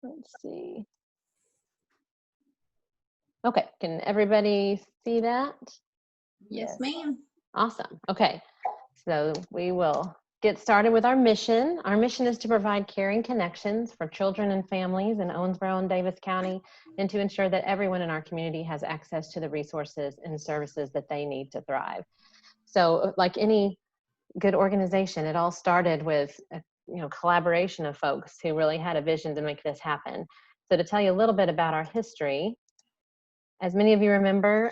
Let's see. Okay, can everybody see that? Yes, ma'am. Awesome. Okay, so we will get started with our mission. Our mission is to provide caring connections for children and families in Owensboro and Davis County, and to ensure that everyone in our community has access to the resources and services that they need to thrive. So like any good organization, it all started with a collaboration of folks who really had a vision to make this happen. So to tell you a little bit about our history, as many of you remember,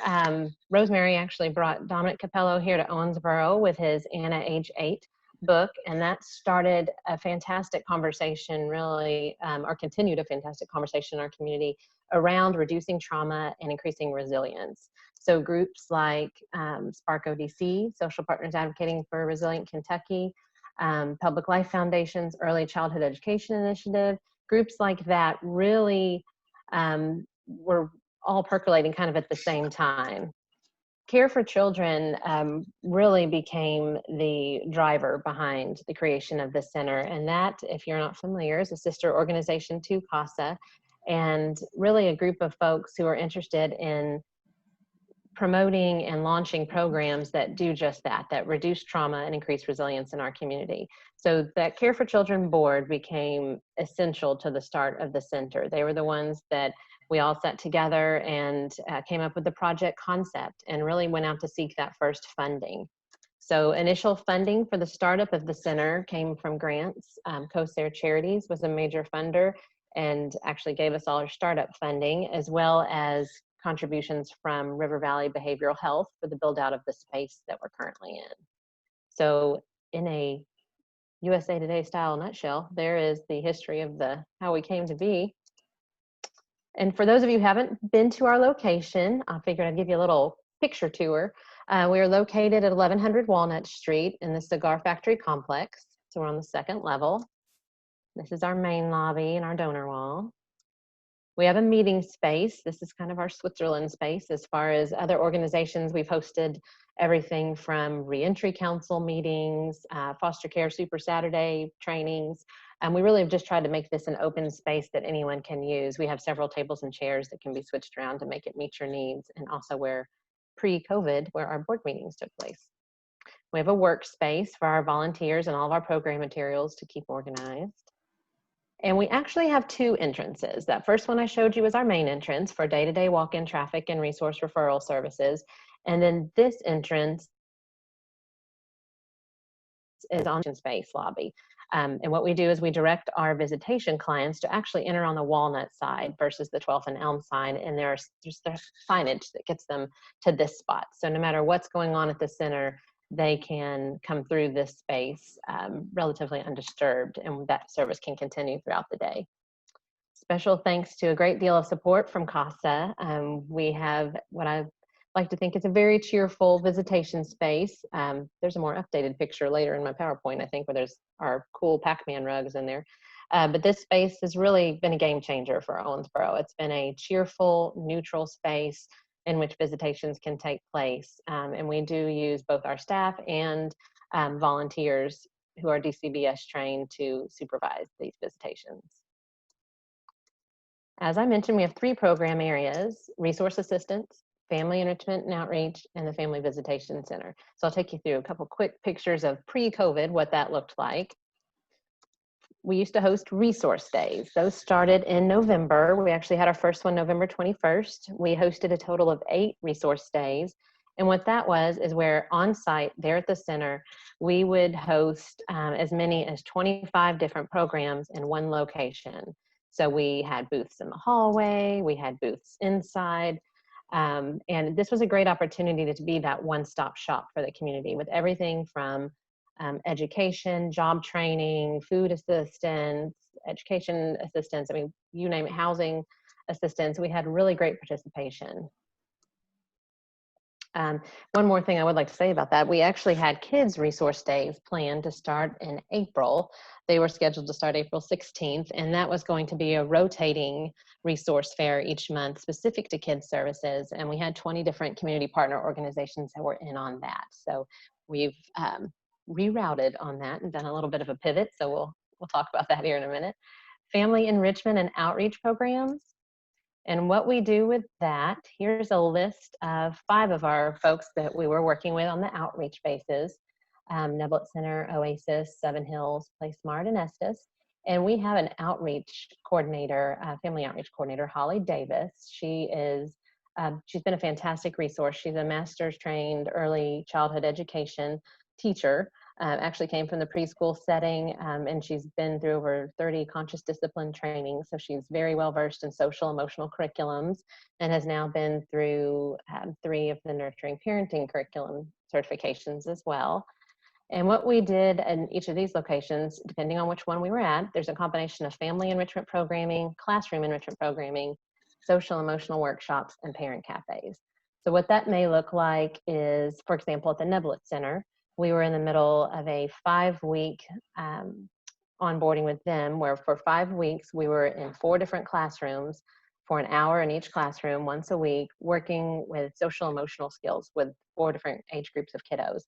Rosemary actually brought Dominic Capello here to Owensboro with his Anna Age 8 book, and that started a fantastic conversation, really, or continued a fantastic conversation in our community around reducing trauma and increasing resilience. So groups like Spark ODC, Social Partners Advocating for a Resilient Kentucky, Public Life Foundation's Early Childhood Education Initiative, groups like that really were all percolating kind of at the same time. Care for Children really became the driver behind the creation of the center. And that, if you're not familiar, is a sister organization to CASA, and really a group of folks who are interested in promoting and launching programs that do just that, that reduce trauma and increase resilience in our community. So that Care for Children board became essential to the start of the center. They were the ones that we all sat together and came up with the project concept and really went out to seek that first funding. So initial funding for the startup of the center came from grants. COSAIR Charities was a major funder and actually gave us all our startup funding, as well as contributions from River Valley Behavioral Health for the build out of the space that we're currently in. So in a USA Today style nutshell, there is the history of how we came to be. And for those of you who haven't been to our location, I figured I'd give you a little picture tour. We are located at 1100 Walnut Street in the Cigar Factory Complex. So we're on the second level. This is our main lobby and our donor wall. We have a meeting space. This is kind of our Switzerland space as far as other organizations. We've hosted everything from reentry council meetings, foster care Super Saturday trainings. And we really have just tried to make this an open space that anyone can use. We have several tables and chairs that can be switched around to make it meet your needs, and also where pre-COVID, where our board meetings took place. We have a workspace for our volunteers and all of our program materials to keep organized. And we actually have two entrances. That first one I showed you is our main entrance for day-to-day walk-in traffic and resource referral services. And then this entrance is on the space lobby. And what we do is we direct our visitation clients to actually enter on the Walnut side versus the 12th and Elm side, and there's signage that gets them to this spot. So no matter what's going on at the center, they can come through this space relatively undisturbed, and that service can continue throughout the day. Special thanks to a great deal of support from CASA. We have what I like to think is a very cheerful visitation space. There's a more updated picture later in my PowerPoint, I think, where there's our cool Pac-Man rugs in there. But this space has really been a game changer for Owensboro. It's been a cheerful, neutral space in which visitations can take place. And we do use both our staff and volunteers who are DCBS trained to supervise these visitations. As I mentioned, we have three program areas: resource assistance, family enrichment and outreach, and the Family Visitation Center. So I'll take you through a couple quick pictures of pre-COVID, what that looked like. We used to host resource days. Those started in November. We actually had our first one November 21st. We hosted a total of 8 resource days. And what that was is where on site there at the center, we would host as many as 25 different programs in one location. So we had booths in the hallway, we had booths inside, and this was a great opportunity to be that one-stop shop for the community with everything from education, job training, food assistance, education assistance, I mean, you name it, housing assistance. We had really great participation. One more thing I would like to say about that, we actually had kids resource days planned to start in April. They were scheduled to start April 16th, and that was going to be a rotating resource fair each month specific to kids services. And we had 20 different community partner organizations that were in on that. So we've rerouted on that and done a little bit of a pivot. So we'll talk about that here in a minute. family enrichment and outreach programs. And what we do with that, here's a list of 5 of our folks that we were working with on the outreach basis. Neblett Center, Oasis, Seven Hills, Play Smart, and Estes. And we have an outreach coordinator, family outreach coordinator, Holly Davis. She's been a fantastic resource. She's a master's trained early childhood education teacher. Actually came from the preschool setting, and she's been through over 30 conscious discipline training. So she's very well versed in social emotional curriculums and has now been through 3 of the nurturing parenting curriculum certifications as well. And what we did in each of these locations, depending on which one we were at, there's a combination of family enrichment programming, classroom enrichment programming, social emotional workshops, and parent cafes. So what that may look like is, for example, at the Neblett Center, we were in the middle of a 5-week onboarding with them, where for 5 weeks we were in 4 different classrooms for an hour in each classroom once a week, working with social emotional skills with 4 different age groups of kiddos.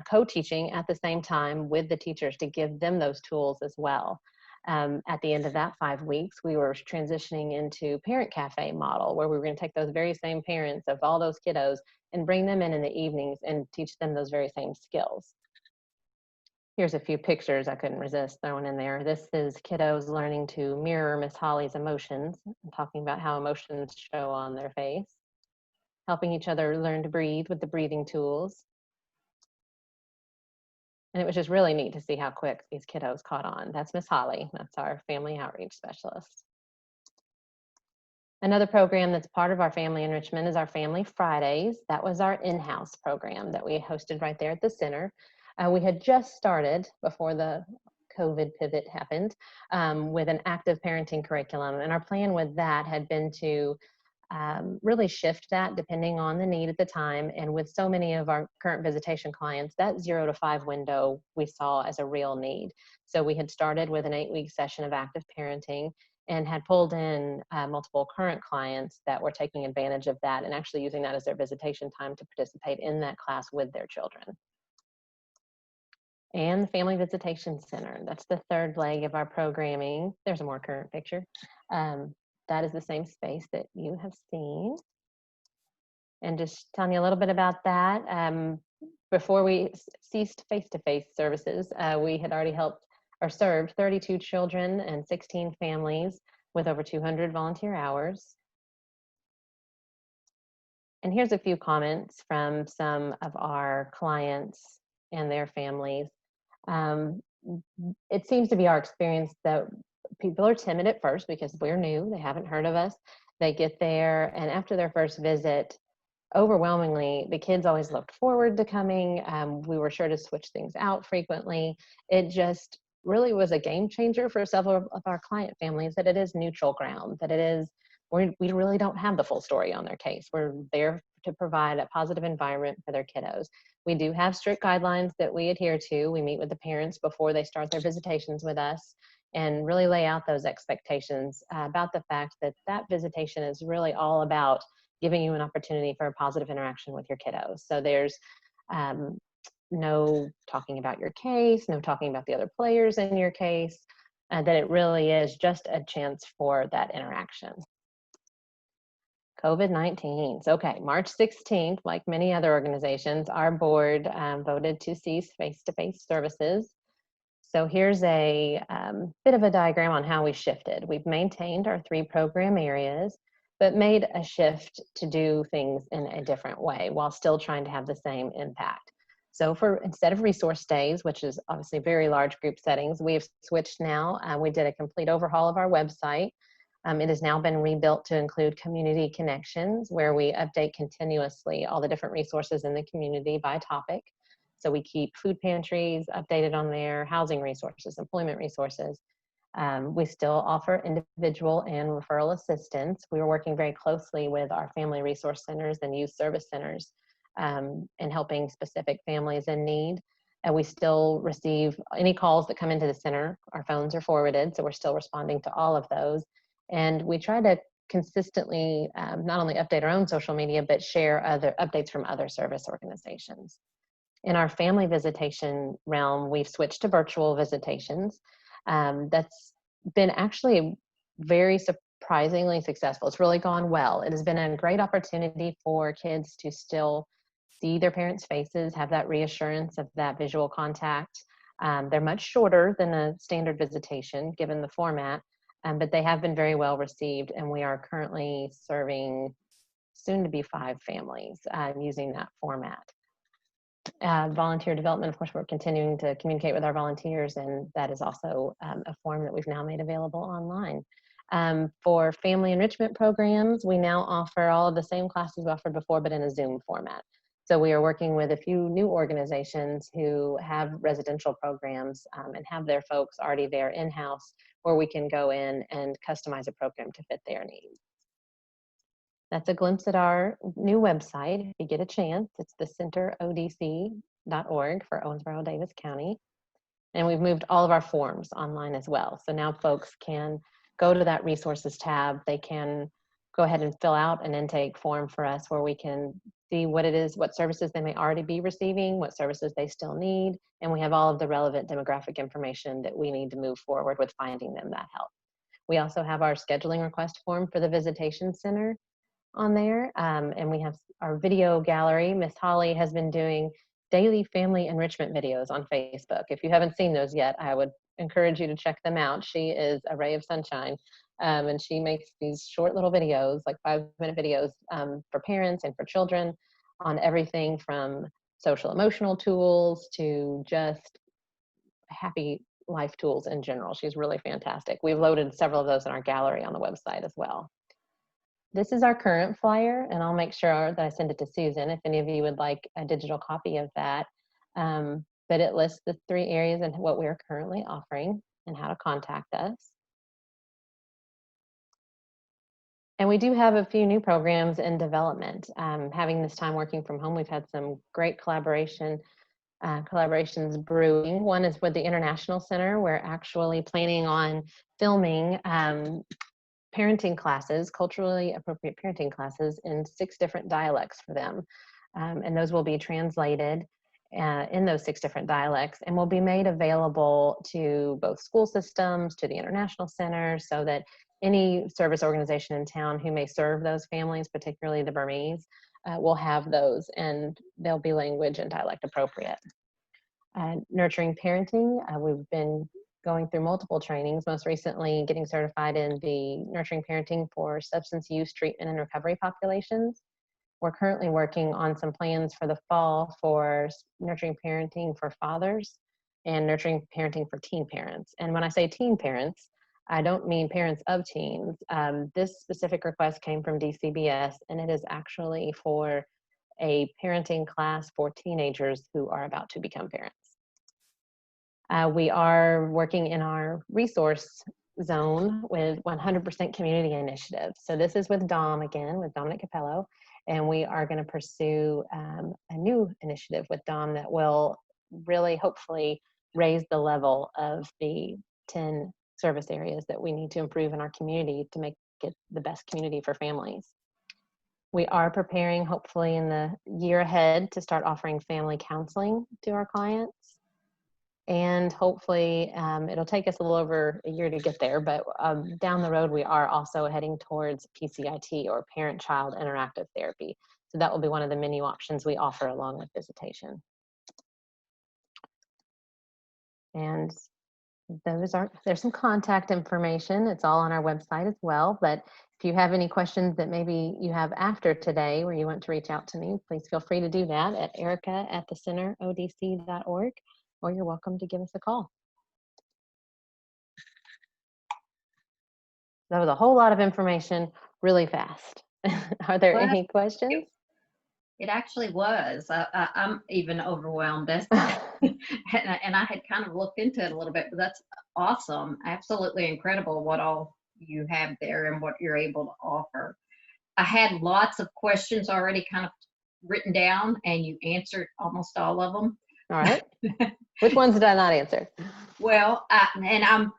Co-teaching at the same time with the teachers to give them those tools as well. At the end of that 5 weeks, we were transitioning into parent cafe model, where we were going to take those very same parents of all those kiddos and bring them in the evenings and teach them those very same skills. Here's a few pictures I couldn't resist throwing in there. This is kiddos learning to mirror Miss Holly's emotions, talking about how emotions show on their face, helping each other learn to breathe with the breathing tools. And it was just really neat to see how quick these kiddos caught on. That's Miss Holly. That's our family outreach specialist. Another program that's part of our family enrichment is our Family Fridays. That was our in-house program that we hosted right there at the center. We had just started before the COVID pivot happened with an active parenting curriculum. And our plan with that had been to really shift that depending on the need at the time. And with so many of our current visitation clients, that 0 to 5 window we saw as a real need. So we had started with an 8-week session of active parenting and had pulled in multiple current clients that were taking advantage of that and actually using that as their visitation time to participate in that class with their children. And the Family Visitation Center, that's the 3rd leg of our programming. There's a more current picture. That is the same space that you have seen. And just telling you a little bit about that. Before we ceased face-to-face services, we had already helped or served 32 children and 16 families with over 200 volunteer hours. And here's a few comments from some of our clients and their families. It seems to be our experience that people are timid at first because we're new, they haven't heard of us. They get there, and after their first visit, overwhelmingly, the kids always looked forward to coming. We were sure to switch things out frequently. It just really was a game changer for several of our client families, that it is neutral ground, that it is, we really don't have the full story on their case. We're there to provide a positive environment for their kiddos. We do have strict guidelines that we adhere to. We meet with the parents before they start their visitations with us and really lay out those expectations about the fact that that visitation is really all about giving you an opportunity for a positive interaction with your kiddos. So there's no talking about your case, no talking about the other players in your case, that it really is just a chance for that interaction. COVID-19. So, okay, March 16th, like many other organizations, our board voted to cease face-to-face services. So here's a bit of a diagram on how we shifted. We've maintained our 3 program areas, but made a shift to do things in a different way while still trying to have the same impact. So instead of resource days, which is obviously very large group settings, we have switched now. We did a complete overhaul of our website. It has now been rebuilt to include community connections, where we update continuously all the different resources in the community by topic. So we keep food pantries updated on there, housing resources, employment resources. We still offer individual and referral assistance. We were working very closely with our family resource centers and youth service centers in helping specific families in need. And we still receive any calls that come into the center. Our phones are forwarded, so we're still responding to all of those. And we try to consistently not only update our own social media, but share other updates from other service organizations. In our family visitation realm, we've switched to virtual visitations. That's been actually very surprisingly successful. It's really gone well. It has been a great opportunity for kids to still see their parents' faces, have that reassurance of that visual contact. They're much shorter than a standard visitation given the format, but they have been very well received, and we are currently serving soon to be 5 families using that format. Volunteer development, of course, we're continuing to communicate with our volunteers, and that is also a form that we've now made available online. For family enrichment programs, we now offer all of the same classes we offered before, but in a Zoom format. So we are working with a few new organizations who have residential programs and have their folks already there in-house, where we can go in and customize a program to fit their needs. That's a glimpse at our new website. If you get a chance, it's thecenterodc.org for Owensboro, Davis County. And we've moved all of our forms online as well. So now folks can go to that resources tab. They can go ahead and fill out an intake form for us, where we can see what it is, what services they may already be receiving, what services they still need. And we have all of the relevant demographic information that we need to move forward with finding them that help. We also have our scheduling request form for the visitation center on there. And we have our video gallery. Miss Holly has been doing daily family enrichment videos on Facebook. If you haven't seen those yet, I would encourage you to check them out. She is a ray of sunshine, and she makes these short little videos, like 5-minute videos for parents and for children on everything from social emotional tools to just happy life tools in general. She's really fantastic. We've loaded several of those in our gallery on the website as well. This is our current flyer, and I'll make sure that I send it to Susan if any of you would like a digital copy of that. But it lists the 3 areas and what we are currently offering and how to contact us. And we do have a few new programs in development. Having this time working from home, we've had some great collaborations brewing. One is with the International Center. We're actually planning on filming parenting classes, culturally appropriate parenting classes in 6 different dialects for them. And those will be translated in those 6 different dialects and will be made available to both school systems, to the International Center, so that any service organization in town who may serve those families, particularly the Burmese, will have those, and they'll be language and dialect appropriate. Nurturing parenting, we've been going through multiple trainings, most recently getting certified in the nurturing parenting for substance use treatment and recovery populations. We're currently working on some plans for the fall for nurturing parenting for fathers and nurturing parenting for teen parents. And when I say teen parents, I don't mean parents of teens. This specific request came from DCBS, and it is actually for a parenting class for teenagers who are about to become parents. We are working in our resource zone with 100% community initiative. So this is with Dom again, with Dominic Capello, and we are going to pursue a new initiative with Dom that will really hopefully raise the level of the 10 service areas that we need to improve in our community to make it the best community for families. We are preparing, hopefully in the year ahead, to start offering family counseling to our clients. And hopefully it'll take us a little over a year to get there, but down the road we are also heading towards PCIT, or parent-child interactive therapy. So that will be one of the menu options we offer along with visitation. And there's some contact information. It's all on our website as well, but if you have any questions that maybe you have after today where you want to reach out to me, please feel free to do that at erica@thecenterodc.org, or you're welcome to give us a call. That was a whole lot of information really fast. Are there any questions? It actually was. I'm even overwhelmed. and I had kind of looked into it a little bit, but that's awesome. Absolutely incredible what all you have there and what you're able to offer. I had lots of questions already kind of written down, and you answered almost all of them. All right. Which ones did I not answer? Well,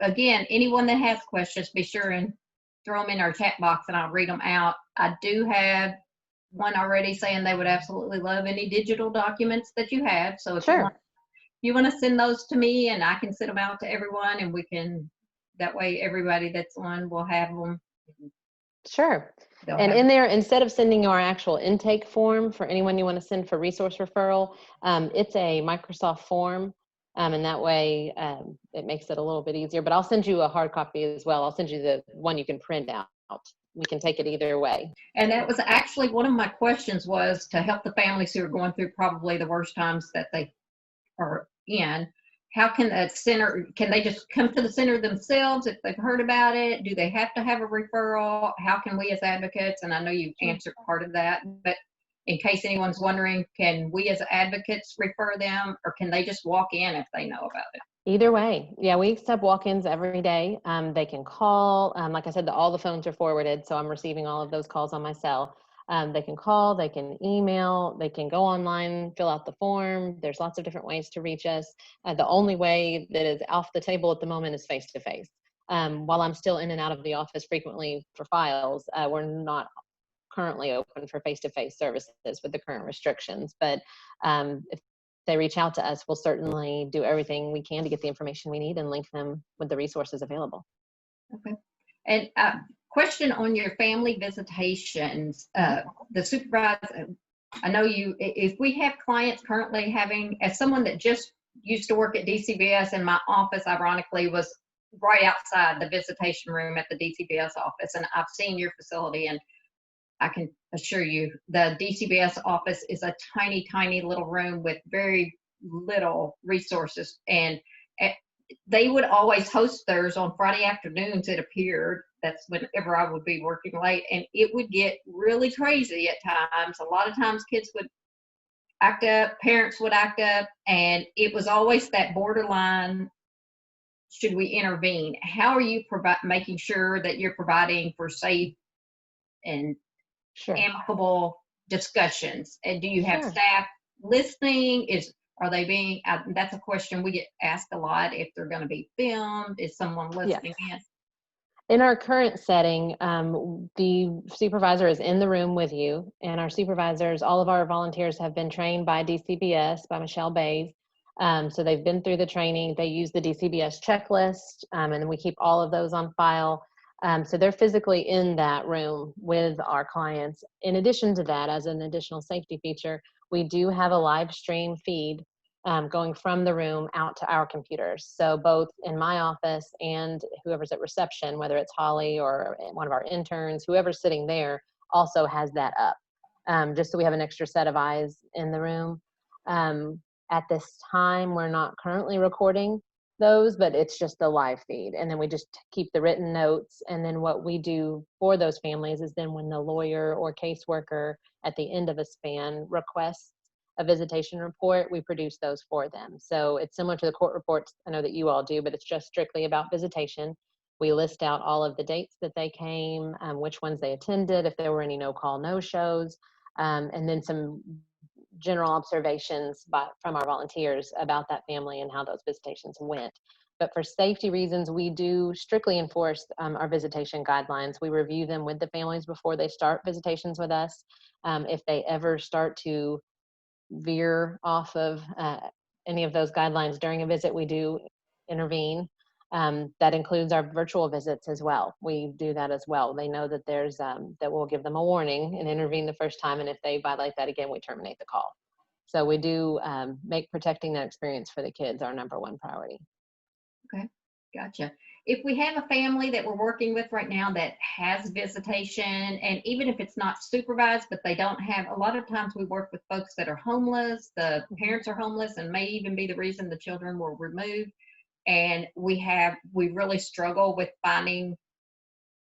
again, anyone that has questions, be sure and throw them in our chat box and I'll read them out. I do have one already saying they would absolutely love any digital documents that you have. So if Sure. you want to send those to me, and I can send them out to everyone, and we can That way everybody that's on will have them. Sure. They'll And have, in there, instead of sending our actual intake form for anyone you want to send for resource referral, it's a Microsoft form. And that way it makes it a little bit easier. But I'll send you a hard copy as well. I'll send you the one you can print out. We can take it either way. and that was actually one of my questions, was to help the families who are going through probably the worst times that they are in. How can that center, can they just come to the center themselves if they've heard about it? Do they have to have a referral? How can we as advocates, and I know you answered part of that, but in case anyone's wondering, can we as advocates refer them, or can they just walk in if they know about it? Either way. Yeah, we accept walk-ins every day. They can call. Like I said, all the phones are forwarded, so I'm receiving all of those calls on my cell. They can call, they can email, they can go online, fill out the form. There's lots of different ways to reach us. The only way that is off the table at the moment is face-to-face. While I'm still in and out of the office frequently for files, we're not currently open for face-to-face services with the current restrictions. But if they reach out to us, we'll certainly do everything we can to get the information we need and link them with the resources available. Okay. And question on your family visitations, the supervisor, I know you, if we have clients currently having, as someone that just used to work at DCBS, and my office ironically was right outside the visitation room at the DCBS office, and I've seen your facility, and I can assure you the DCBS office is a tiny, tiny little room with very little resources. And they would always host theirs on Friday afternoons, it appeared. That's whenever I would be working late. And it would get really crazy at times. A lot of times kids would act up, parents would act up, and it was always that borderline, should we intervene? How are you making sure that you're providing for safe and amicable discussions? And do you have staff listening? Are they being, that's a question we get asked a lot, if they're going to be filmed, is someone listening in? In our current setting, the supervisor is in the room with you, and our supervisors, all of our volunteers have been trained by DCBS, by Michelle Bays. So they've been through the training. They use the DCBS checklist, and we keep all of those on file. So they're physically in that room with our clients. In addition to that, as an additional safety feature, we do have a live stream feed going from the room out to our computers. So both in my office and whoever's at reception, whether it's Holly or one of our interns, whoever's sitting there also has that up, just so we have an extra set of eyes in the room. At this time, we're not currently recording those, but it's just the live feed. And then we just keep the written notes. And then what we do for those families is then when the lawyer or caseworker at the end of a span requests a visitation report, we produce those for them. So it's similar to the court reports I know that you all do, but it's just strictly about visitation. We list out all of the dates that they came, which ones they attended, if there were any no-call, no-shows, and then some general observations from our volunteers about that family and how those visitations went. But for safety reasons, we do strictly enforce our visitation guidelines. We review them with the families before they start visitations with us. If they ever start to veer off of any of those guidelines during a visit, we do intervene. That includes our virtual visits as well. We do that as well. They know that there's that we'll give them a warning and intervene the first time, and if they violate that again, we terminate the call. So we do make protecting that experience for the kids our number one priority. Okay, gotcha. If we have a family that we're working with right now that has visitation, and even if it's not supervised, but they don't have, a lot of times we work with folks that are homeless, the parents are homeless, and may even be the reason the children were removed. And we really struggle with finding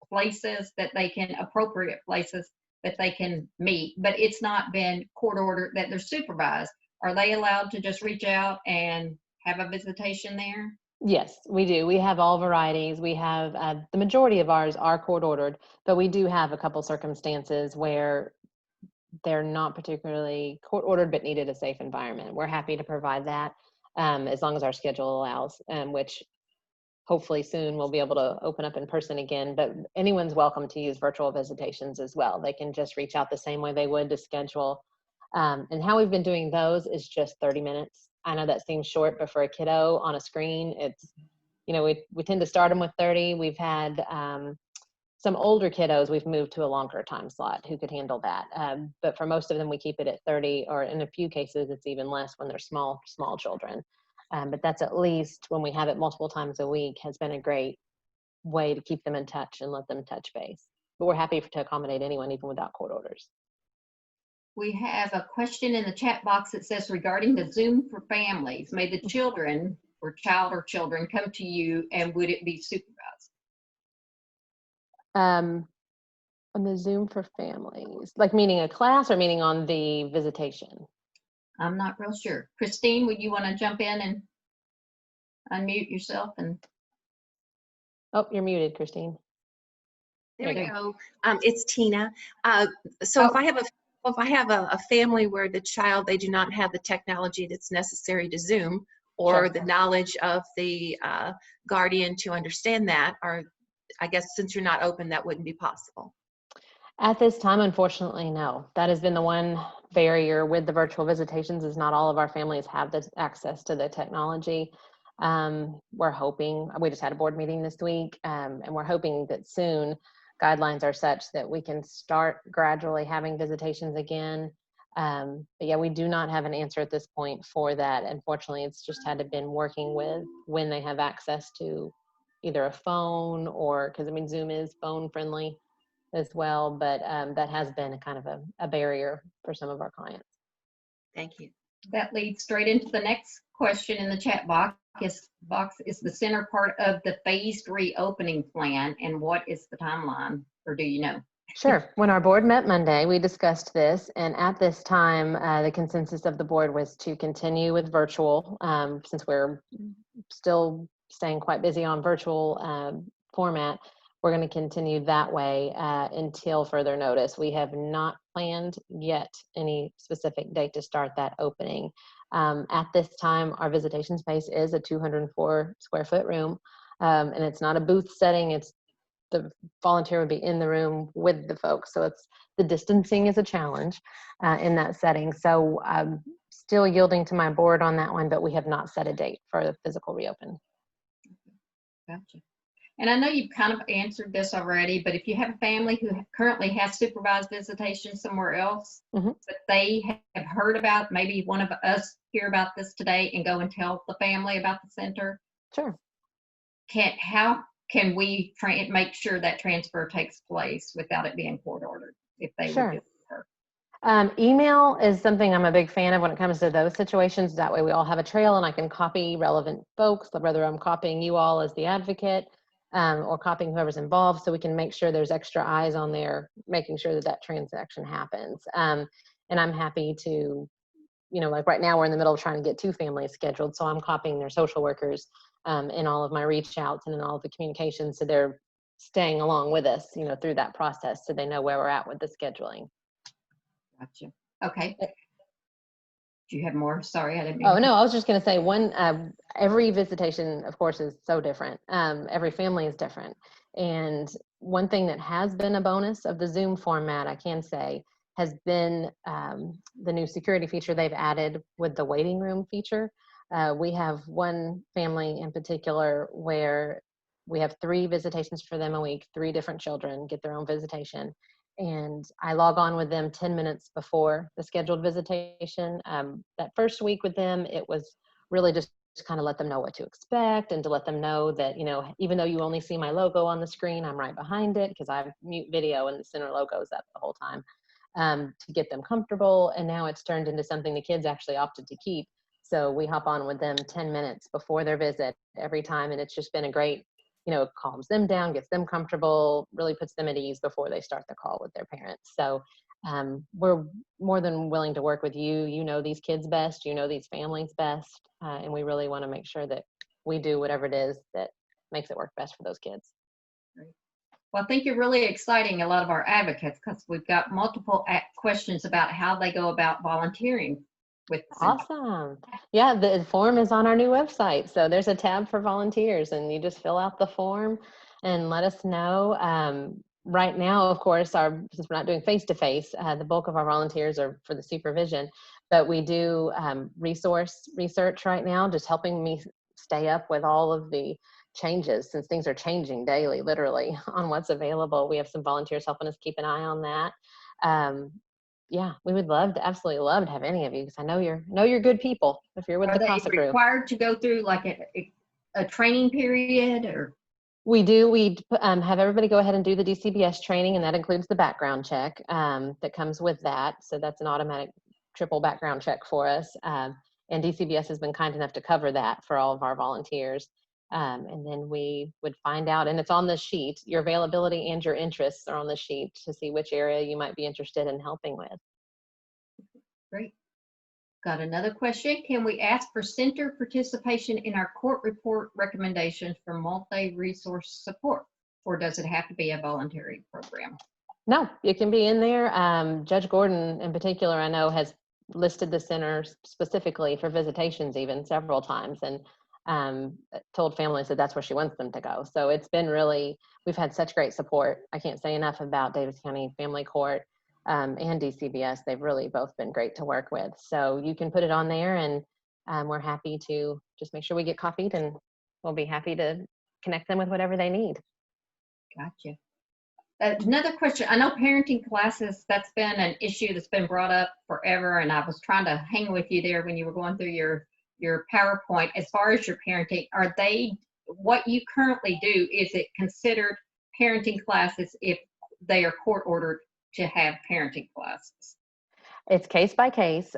places that they can, appropriate places that they can meet, but it's not been court ordered that they're supervised. Are they allowed to just reach out and have a visitation there? Yes, we do. We have all varieties. We have the majority of ours are court ordered, but we do have a couple circumstances where they're not particularly court ordered but needed a safe environment. We're happy to provide that as long as our schedule allows, which hopefully soon we'll be able to open up in person again, but anyone's welcome to use virtual visitations as well. They can just reach out the same way they would to schedule. And how we've been doing those is just 30 minutes. I know that seems short, but for a kiddo on a screen, it's we tend to start them with 30. We've had some older kiddos we've moved to a longer time slot who could handle that. But for most of them, we keep it at 30, or in a few cases, it's even less when they're small children. But that's at least, when we have it multiple times a week, has been a great way to keep them in touch and let them touch base. But we're happy to accommodate anyone, even without court orders. We have a question in the chat box that says, regarding the Zoom for families, may the children or child or children come to you, and would it be supervised? On the Zoom for families, like meaning a class or meaning on the visitation? I'm not real sure. Christine, would you want to jump in and unmute yourself? And Oh, you're muted, Christine. There we go. It's Tina. So if I have a family where the child, they do not have the technology that's necessary to Zoom, or the knowledge of the guardian to understand that, or I guess since you're not open, that wouldn't be possible. At this time, unfortunately, no. That has been the one barrier with the virtual visitations, is not all of our families have the access to the technology. We're hoping, we just had a board meeting this week, and we're hoping that soon guidelines are such that we can start gradually having visitations again. But yeah, we do not have an answer at this point for that. Unfortunately, it's just had to been working with when they have access to either a phone, or, because I mean, Zoom is phone friendly as well, but that has been a kind of a barrier for some of our clients. Thank you. that leads straight into the next question in the chat box. Is the center part of the phased reopening plan, and what is the timeline, or do you know? Sure. When our board met Monday, we discussed this, and at this time, the consensus of the board was to continue with virtual, since we're still staying quite busy on virtual format. We're going to continue that way until further notice. We have not planned yet any specific date to start that opening. At this time, our visitation space is a 204 square foot room, and it's not a booth setting. It's the volunteer would be in the room with the folks. So it's, the distancing is a challenge in that setting. So I'm still yielding to my board on that one, but we have not set a date for the physical reopen. Gotcha. And I know you've kind of answered this already, but if you have a family who currently has supervised visitation somewhere else, but they have heard about, maybe one of us hear about this today and go and tell the family about the center. Sure. How can we make sure that transfer takes place without it being court ordered, if they would do it for her? Email is something I'm a big fan of when it comes to those situations. That way we all have a trail and I can copy relevant folks, whether I'm copying you all as the advocate or copying whoever's involved, so we can make sure there's extra eyes on there, making sure that that transaction happens. And I'm happy to, like right now we're in the middle of trying to get 2 families scheduled, so I'm copying their social workers in all of my reach outs and in all of the communications, so they're staying along with us, through that process, so they know where we're at with the scheduling. Gotcha. Okay. Do you have more? Sorry, I didn't mean. Oh, no, I was just going to say every visitation, of course, is so different. Every family is different. And one thing that has been a bonus of the Zoom format, I can say, has been the new security feature they've added with the waiting room feature. We have one family in particular where we have 3 visitations for them a week, 3 different children get their own visitation. And I log on with them 10 minutes before the scheduled visitation. That first week with them, it was really just to kind of let them know what to expect, and to let them know that, even though you only see my logo on the screen, I'm right behind it, because I have mute video and the center logo is up the whole time, to get them comfortable. And now it's turned into something the kids actually opted to keep. So we hop on with them 10 minutes before their visit every time. And it's just been a great, calms them down, gets them comfortable, really puts them at ease before they start the call with their parents. So we're more than willing to work with you. You know these kids best, these families best, and we really want to make sure that we do whatever it is that makes it work best for those kids. Well, I think you're really exciting a lot of our advocates, because we've got multiple questions about how they go about volunteering with the center. Awesome. Yeah, the form is on our new website. So there's a tab for volunteers, and you just fill out the form and let us know. Right now, of course, since we're not doing face-to-face, the bulk of our volunteers are for the supervision, but we do research right now, just helping me stay up with all of the changes, since things are changing daily, literally, on what's available. We have some volunteers helping us keep an eye on that. Yeah, we would absolutely love to have any of you, because I know you're good people if you're with Are the they CASA crew. required to go through like a training period, or? We do. We have everybody go ahead and do the DCBS training, and that includes the background check that comes with that. So that's an automatic triple background check for us. And DCBS has been kind enough to cover that for all of our volunteers. And then we would find out, and it's on the sheet, your availability and your interests are on the sheet to see which area you might be interested in helping with. Great. Got another question. Can we ask for center participation in our court report recommendations for multi-resource support, or does it have to be a voluntary program? No, it can be in there. Judge Gordon in particular, I know, has listed the center specifically for visitations even several times, and told families that that's where she wants them to go. So it's been really, we've had such great support. I can't say enough about Davis County Family Court and DCBS. They've really both been great to work with. So you can put it on there, and we're happy to just make sure we get copied, and we'll be happy to connect them with whatever they need. Gotcha. Another question. I know parenting classes, that's been an issue that's been brought up forever, and I was trying to hang with you there when you were going through your PowerPoint. As far as your parenting, are they, what you currently do, is it considered parenting classes if they are court ordered to have parenting classes? It's case by case.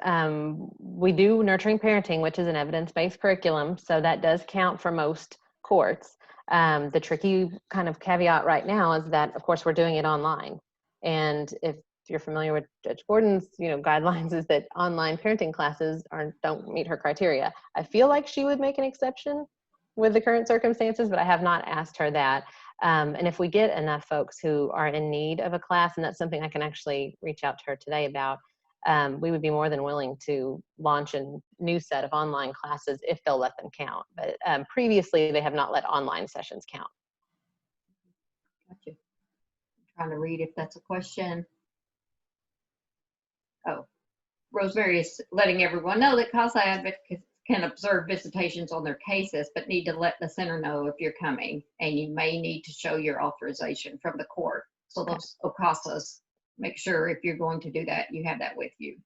We do nurturing parenting, which is an evidence-based curriculum, so that does count for most courts. The tricky kind of caveat right now is that, of course, we're doing it online. And if you're familiar with Judge Gordon's, guidelines, is that online parenting classes don't meet her criteria. I feel like she would make an exception with the current circumstances, but I have not asked her that. And if we get enough folks who are in need of a class, and that's something I can actually reach out to her today about, we would be more than willing to launch a new set of online classes if they'll let them count. But previously, they have not let online sessions count. Gotcha. I'm trying to read if that's a question. Oh, Rosemary is letting everyone know that CASA advocates can observe visitations on their cases, but need to let the center know if you're coming, and you may need to show your authorization from the court. So those CASAs, make sure if you're going to do that, you have that with you.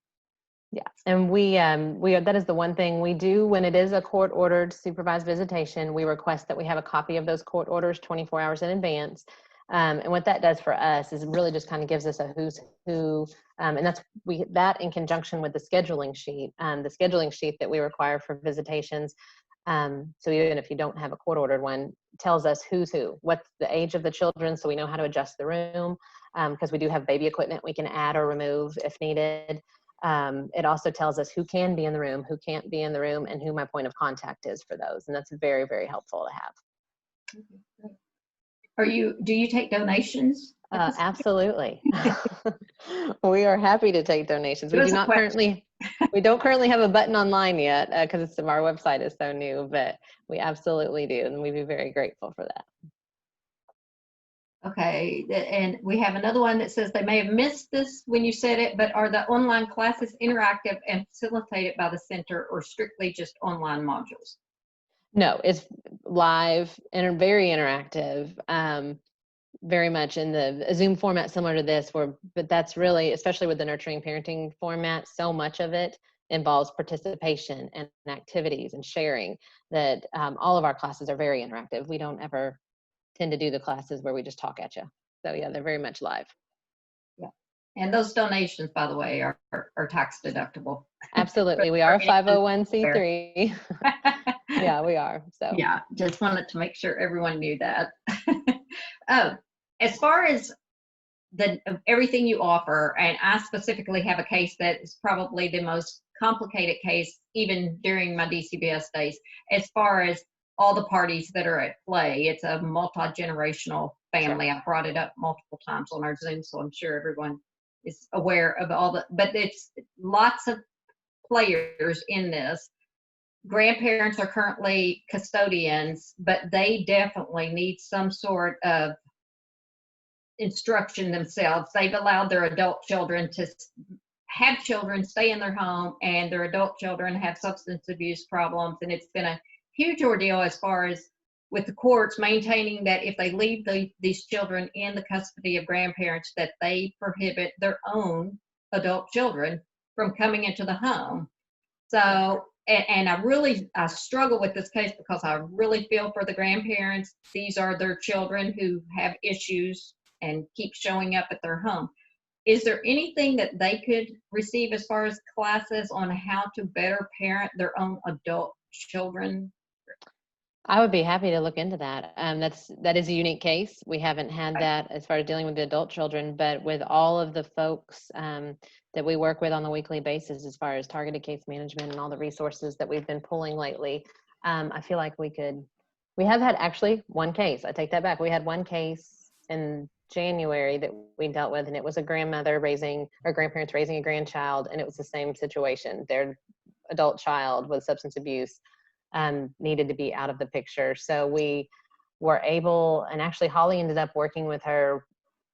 Yeah, and we that is the one thing we do when it is a court-ordered supervised visitation. We request that we have a copy of those court orders 24 hours in advance. And what that does for us is really just kind of gives us a who's who, and that in conjunction with the scheduling sheet that we require for visitations. So even if you don't have a court-ordered one, tells us who's who, what's the age of the children, so we know how to adjust the room, because we do have baby equipment we can add or remove if needed. It also tells us who can be in the room, who can't be in the room, and who my point of contact is for those, and that's very, very helpful to have. Do you take donations? Absolutely. We are happy to take donations. We don't currently have a button online yet because our website is so new, but we absolutely do, and we'd be very grateful for that. Okay, and we have another one that says they may have missed this when you said it, but are the online classes interactive and facilitated by the center, or strictly just online modules? No, it's live and very interactive, very much in the Zoom format similar to this, but that's really, especially with the nurturing parenting format, so much of it involves participation and activities and sharing that all of our classes are very interactive. We don't ever tend to do the classes where we just talk at you. So yeah, they're very much live. Yeah, and those donations, by the way, are tax deductible. Absolutely, we are a 501c3. Yeah, we are. So yeah, just wanted to make sure everyone knew that. As far as everything you offer, and I specifically have a case that is probably the most complicated case, even during my DCBS days, as far as all the parties that are at play. It's a multi-generational family. Sure. I brought it up multiple times on our Zoom, so I'm sure everyone is aware of but it's lots of players in this. Grandparents are currently custodians, but they definitely need some sort of instruction themselves. They've allowed their adult children to have children stay in their home, and their adult children have substance abuse problems, and it's been a huge ordeal as far as with the courts maintaining that if they leave these children in the custody of grandparents, that they prohibit their own adult children from coming into the home. So, and I struggle with this case because I really feel for the grandparents. These are their children who have issues and keep showing up at their home. Is there anything that they could receive as far as classes on how to better parent their own adult children? I would be happy to look into that. That is a unique case. We haven't had that as far as dealing with the adult children, but with all of the folks that we work with on a weekly basis, as far as targeted case management and all the resources that we've been pulling lately, I feel like we have had actually one case. I take that back. We had one case in January that we dealt with, and it was a grandmother grandparents raising a grandchild, and it was the same situation. Their adult child with substance abuse needed to be out of the picture. So we were able, and actually Holly ended up working with her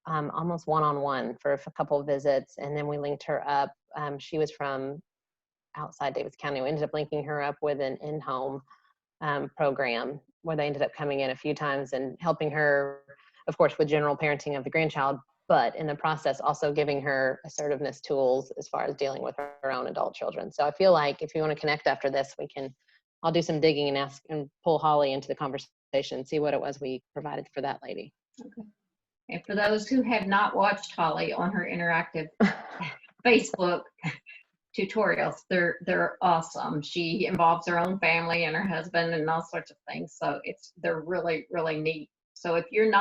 almost one-on-one for a couple of visits, and then we linked her up. She was from outside Davis County. We ended up linking her up with an in-home program where they ended up coming in a few times and helping her, of course, with general parenting of the grandchild, but in the process also giving her assertiveness tools as far as dealing with her own adult children. So I feel like if you want to connect after this, I'll do some digging and ask and pull Holly into the conversation and see what it was we provided for that lady. Okay. And for those who have not watched Holly on her interactive Facebook tutorials, they're awesome. She involves her own family and her husband and all sorts of things. So they're really, really neat. So if you're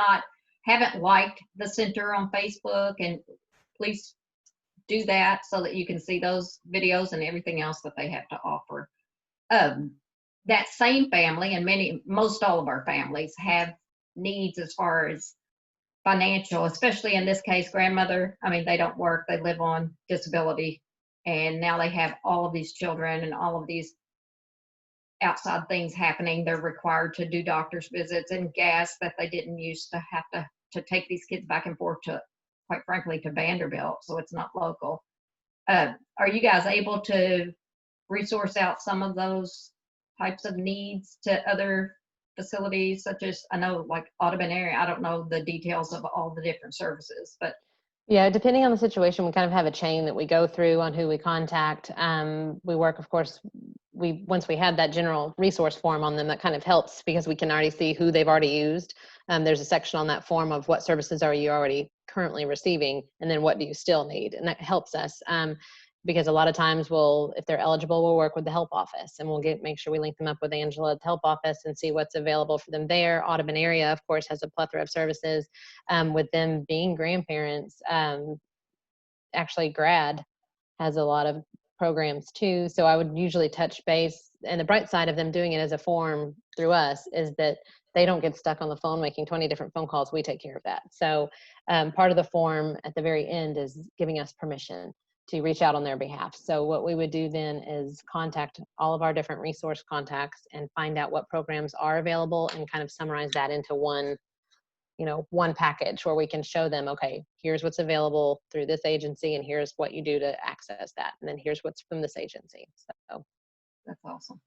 haven't liked the center on Facebook, and please do that so that you can see those videos and everything else that they have to offer. That same family, and most all of our families have needs as far as financial, especially in this case, grandmother. I mean, they don't work, they live on disability, and now they have all of these children and all of these outside things happening. They're required to do doctor's visits and gas that they didn't used to have to take these kids back and forth to, quite frankly, to Vanderbilt, so it's not local. Are you guys able to resource out some of those types of needs to other facilities, such as, I know, like Audubon area? I don't know the details of all the different services, but yeah, depending on the situation, we kind of have a chain that we go through on who we contact. We work, of course, once we have that general resource form on them, that kind of helps because we can already see who they've already used. There's a section on that form of what services are you already currently receiving, and then what do you still need, and that helps us. Because a lot of times if they're eligible, we'll work with the help office, and we'll make sure we link them up with Angela at the help office and see what's available for them there. Audubon area, of course, has a plethora of services. With them being grandparents, actually GRAD has a lot of programs too. So I would usually touch base, and the bright side of them doing it as a form through us is that they don't get stuck on the phone making 20 different phone calls. We take care of that. So part of the form at the very end is giving us permission to reach out on their behalf. So what we would do then is contact all of our different resource contacts and find out what programs are available and kind of summarize that into one package where we can show them, okay, here's what's available through this agency, and here's what you do to access that, and then here's what's from this agency. So that's awesome.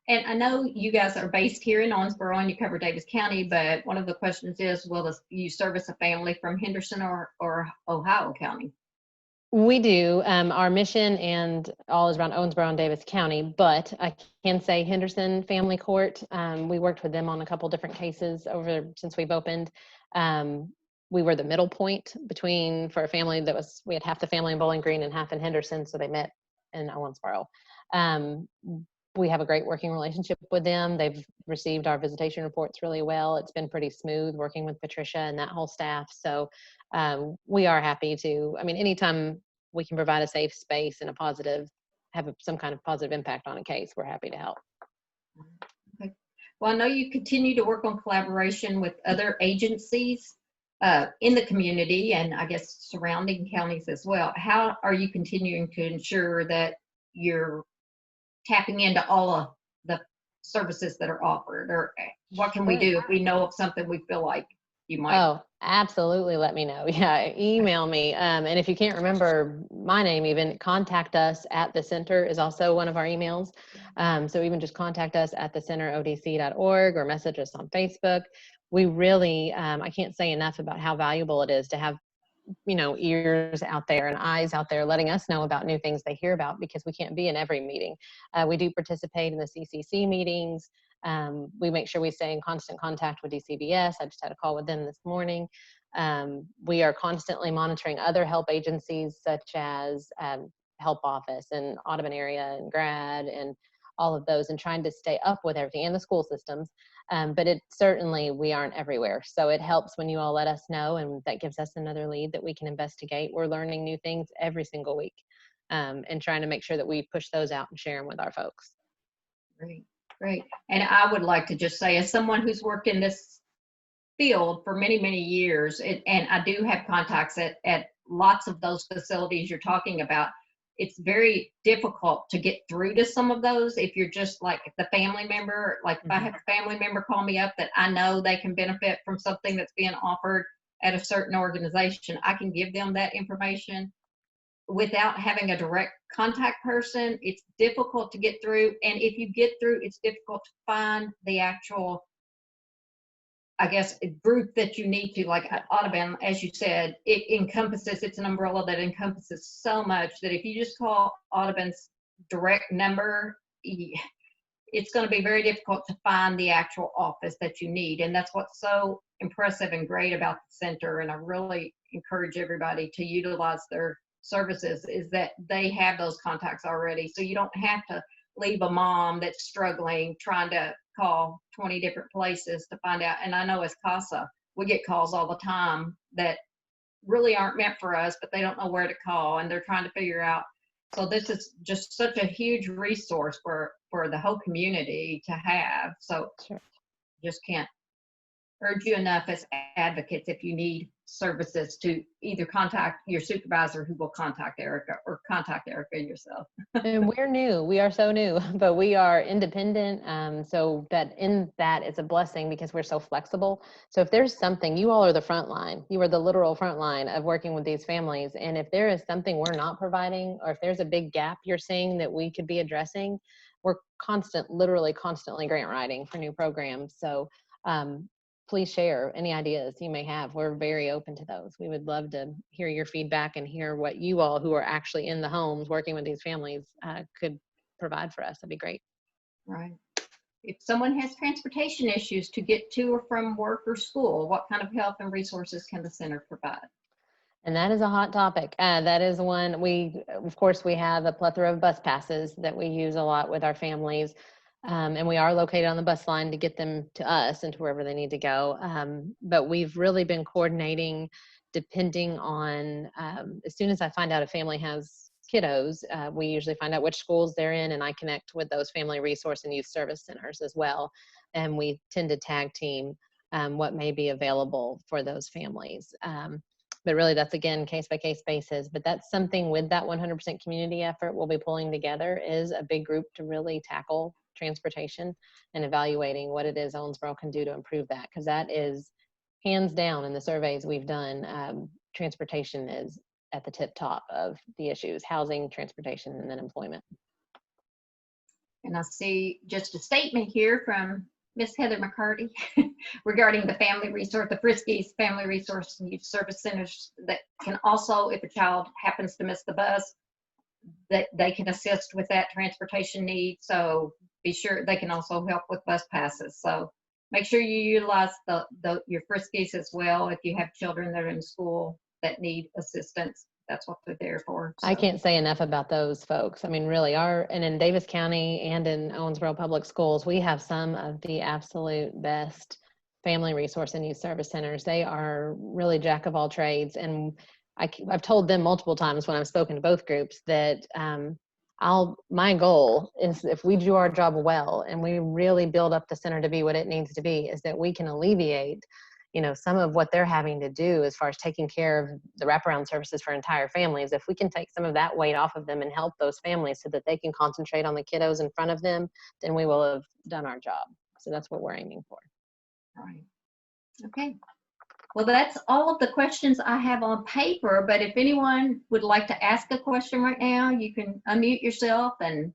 And I know you guys are based here in Owensboro and you cover Davis County, but one of the questions is, will you service a family from Henderson or Ohio County? We do. Our mission and all is around Owensboro and Davis County, but I can say Henderson Family Court, we worked with them on a couple different cases since we've opened. We were the middle point for a family we had half the family in Bowling Green and half in Henderson, so they met in Owensboro. We have a great working relationship with them. They've received our visitation reports really well. It's been pretty smooth working with Patricia and that whole staff. So we are happy to, anytime we can provide a safe space and have some kind of positive impact on a case, we're happy to help. Okay. Well, I know you continue to work on collaboration with other agencies in the community and I guess surrounding counties as well. How are you continuing to ensure that you're tapping into all of the services that are offered, or what can we do if we know of something we feel like you might? Oh, absolutely. Let me know. Yeah. Email me. And if you can't remember my name, even contact us at the center is also one of our emails. So even just contact us at thecenterodc.org or message us on Facebook. We really, I can't say enough about how valuable it is to have, ears out there and eyes out there letting us know about new things they hear about, because we can't be in every meeting. We do participate in the CCC meetings. We make sure we stay in constant contact with DCBS. I just had a call with them this morning. We are constantly monitoring other help agencies such as Help Office and Audubon area and GRAD and all of those, and trying to stay up with everything, and the school systems. But it certainly, we aren't everywhere. So it helps when you all let us know, and that gives us another lead that we can investigate. We're learning new things every single week, and trying to make sure that we push those out and share them with our folks. Great, great. And I would like to just say, as someone who's worked in this field for many, many years, and I do have contacts at lots of those facilities you're talking about, it's very difficult to get through to some of those if you're just like the family member. Like if I have a family member call me up that I know they can benefit from something that's being offered at a certain organization, I can give them that information. Without having a direct contact person, it's difficult to get through. And if you get through, it's difficult to find the actual, I guess, a group that you need to, like Audubon, as you said, it's an umbrella that encompasses so much that if you just call Audubon's direct number, it's going to be very difficult to find the actual office that you need. And that's what's so impressive and great about the center. And I really encourage everybody to utilize their services, is that they have those contacts already. So you don't have to leave a mom that's struggling trying to call 20 different places to find out. And I know as CASA, we get calls all the time that really aren't meant for us, but they don't know where to call and they're trying to figure out. So this is just such a huge resource for the whole community to have. So Sure. Just can't urge you enough as advocates, if you need services, to either contact your supervisor, who will contact Erica, or contact Erica yourself. And we're new. We are so new, but we are independent. So that it's a blessing because we're so flexible. So if there's something, you all are the front line. You are the literal front line of working with these families. And if there is something we're not providing, or if there's a big gap you're seeing that we could be addressing, we're literally constantly grant writing for new programs. So please share any ideas you may have. We're very open to those. We would love to hear your feedback and hear what you all, who are actually in the homes working with these families, could provide for us. That'd be great. Right. If someone has transportation issues to get to or from work or school, what kind of help and resources can the center provide? And that is a hot topic. That is one of course, we have a plethora of bus passes that we use a lot with our families. And we are located on the bus line to get them to us and to wherever they need to go. But we've really been coordinating depending on, as soon as I find out a family has kiddos, we usually find out which schools they're in, and I connect with those family resource and youth service centers as well. And we tend to tag team what may be available for those families. But really, that's, again, case-by-case basis. But that's something with that 100% community effort we'll be pulling together, is a big group to really tackle transportation and evaluating what it is Owensboro can do to improve that. Because that is, hands down, in the surveys we've done, transportation is at the tip top of the issues: housing, transportation, and then employment. And I see just a statement here from Miss Heather McCarty regarding the family resource, the Friskies Family Resource and Youth Service Centers, that can also, if a child happens to miss the bus, that they can assist with that transportation need. So be sure they can also help with bus passes. So make sure you utilize your Friskies as well if you have children that are in school that need assistance. That's what they're there for. So. I can't say enough about those folks. I mean, really, and in Davis County and in Owensboro Public Schools, we have some of the absolute best family resource and youth service centers. They are really jack of all trades. And I've told them multiple times when I've spoken to both groups that my goal is, if we do our job well and we really build up the center to be what it needs to be, is that we can alleviate some of what they're having to do as far as taking care of the wraparound services for entire families. If we can take some of that weight off of them and help those families so that they can concentrate on the kiddos in front of them, then we will have done our job. So that's what we're aiming for. All right. Okay. Well, that's all of the questions I have on paper, but if anyone would like to ask a question right now, you can unmute yourself and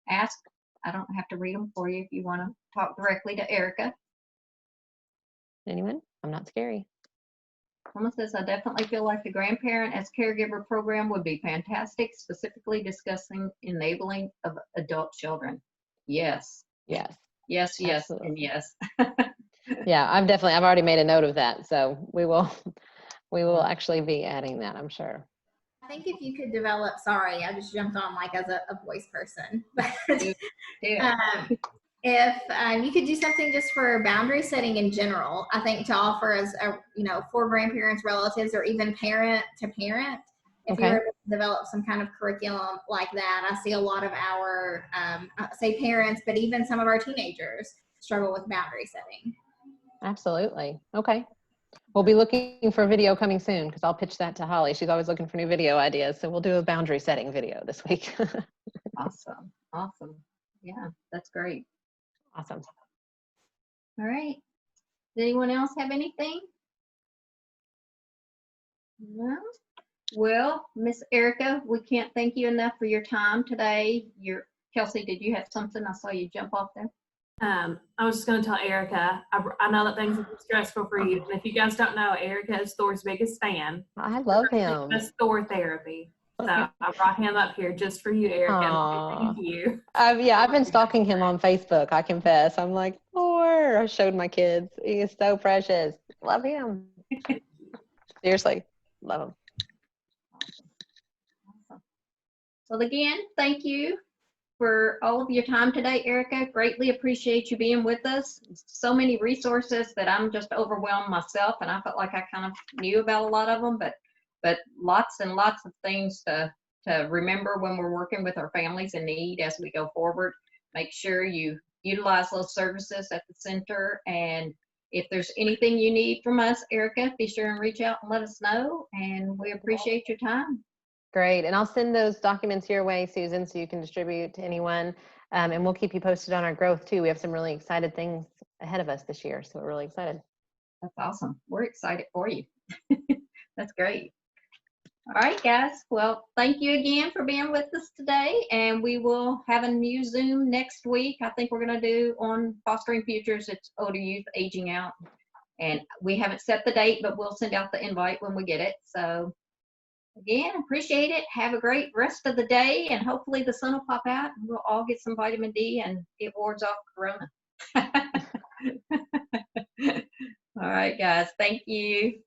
ask I don't have to read them for you if you want to talk directly to Erica. Anyone? I'm not scary. Someone says, I definitely feel like the grandparent as caregiver program would be fantastic, specifically discussing enabling of adult children. Yes, Yes. yes, yes, Absolutely. and yes. Yeah, I've already made a note of that. So we will actually be adding that, I'm sure. I think if you could develop, sorry, I just jumped on like as a voice person, but if you could do something just for boundary setting in general, I think to offer as a, for grandparents, relatives, or even parent to parent, if you Okay. were to develop some kind of curriculum like that. I see a lot of our, say parents, but even some of our teenagers struggle with boundary setting. Absolutely. Okay. We'll be looking for a video coming soon because I'll pitch that to Holly. She's always looking for new video ideas. So we'll do a boundary setting video this week. Awesome. Awesome. Yeah, that's great. Awesome. All right. Does anyone else have anything? No? Well, Miss Erica, we can't thank you enough for your time today. Kelsey, did you have something? I saw you jump off there. I was just going to tell Erica, I know that things are stressful for you. And if you guys don't know, Erica is Thor's biggest fan. I love him. That's Thor therapy. So I brought him up here just for you, Erica. Aww. Thank you. Yeah, I've been stalking him on Facebook. I confess. I'm like, Thor. I showed my kids. He is so precious. Love him. Seriously, love him. Awesome. Well, again, thank you for all of your time today, Erica. Greatly appreciate you being with us. So many resources that I'm just overwhelmed myself, and I felt like I kind of knew about a lot of them, but lots and lots of things to remember when we're working with our families in need as we go forward. Make sure you utilize those services at the center, and if there's anything you need from us, Erica, be sure and reach out and let us know, and we appreciate your time. Great. And I'll send those documents your way, Susan, so you can distribute to anyone. And we'll keep you posted on our growth too. We have some really excited things ahead of us this year. So we're really excited. That's awesome. We're excited for you. That's great. All right, guys. Well, thank you again for being with us today. And we will have a new Zoom next week. I think we're going to do on fostering futures. It's older youth aging out. And we haven't set the date, but we'll send out the invite when we get it. So again, appreciate it. Have a great rest of the day, and hopefully the sun will pop out and we'll all get some vitamin D and it wards off Corona. All right, guys. Thank you.